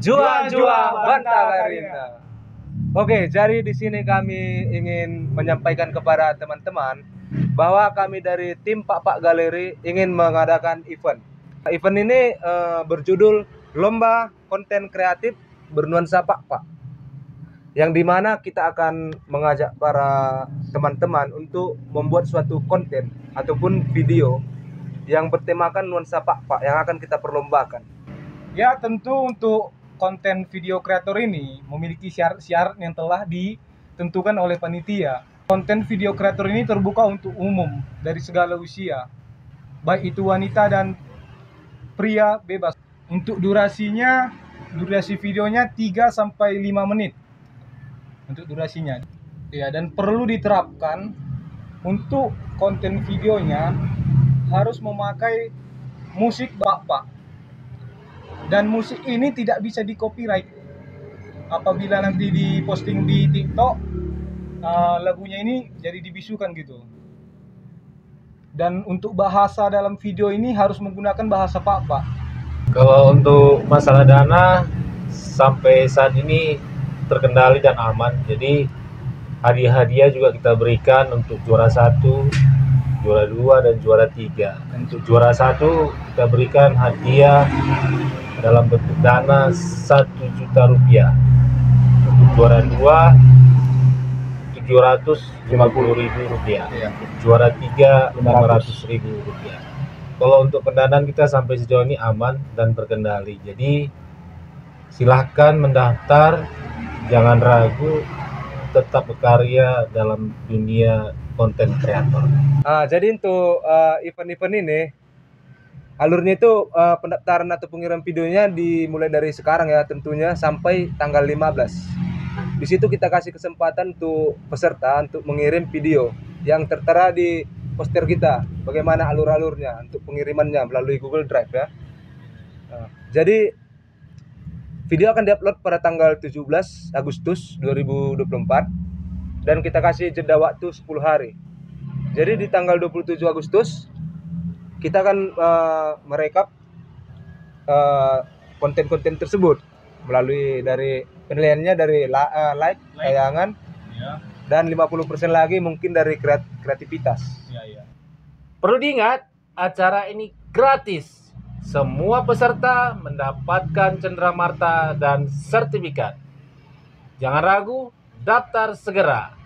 Jua Banta Garinda. Oke, jadi di sini kami ingin menyampaikan kepada teman-teman bahwa kami dari tim Pak Galeri ingin mengadakan event. Event ini berjudul Lomba Konten Kreatif Bernuansa Pak, yang dimana kita akan mengajak para teman-teman untuk membuat suatu konten ataupun video yang bertemakan nuansa Pak yang akan kita perlombakan. Ya, tentu untuk konten video kreator ini memiliki syarat-syarat yang telah ditentukan oleh panitia. Konten video kreator ini terbuka untuk umum dari segala usia, baik itu wanita dan pria, bebas. Untuk durasi videonya 3 sampai 5 menit. Untuk durasinya. Ya, dan perlu diterapkan untuk konten videonya harus memakai musik Pak. Dan musik ini tidak bisa di copyright. Apabila nanti diposting di TikTok, lagunya ini jadi dibisukan gitu. Dan untuk bahasa dalam video ini harus menggunakan bahasa Pak. Kalau untuk masalah dana sampai saat ini terkendali dan aman. Jadi hadiah-hadiah juga kita berikan untuk juara 1, juara 2 dan juara 3. Untuk juara 1 kita berikan hadiah dalam bentuk dana 1 juta rupiah. Untuk juara 2 750.000 rupiah. Juara 3 500.000 rupiah. Kalau untuk pendanaan kita sampai sejauh ini aman dan terkendali. Jadi silahkan mendaftar, jangan ragu, tetap berkarya dalam dunia konten kreator. Jadi untuk event-event ini alurnya itu pendaftaran atau pengiriman videonya dimulai dari sekarang ya tentunya sampai tanggal 15. Di situ kita kasih kesempatan untuk peserta untuk mengirim video yang tertera di poster kita, bagaimana alur-alurnya untuk pengirimannya melalui Google Drive ya. Jadi video akan diupload pada tanggal 17 Agustus 2024 dan kita kasih jeda waktu 10 hari. Jadi di tanggal 27 Agustus kita akan merekap konten-konten tersebut melalui dari penilaiannya dari like, tayangan, dan 50% lagi mungkin dari kreativitas. Perlu diingat, acara ini gratis. Semua peserta mendapatkan cenderamata dan sertifikat. Jangan ragu, daftar segera.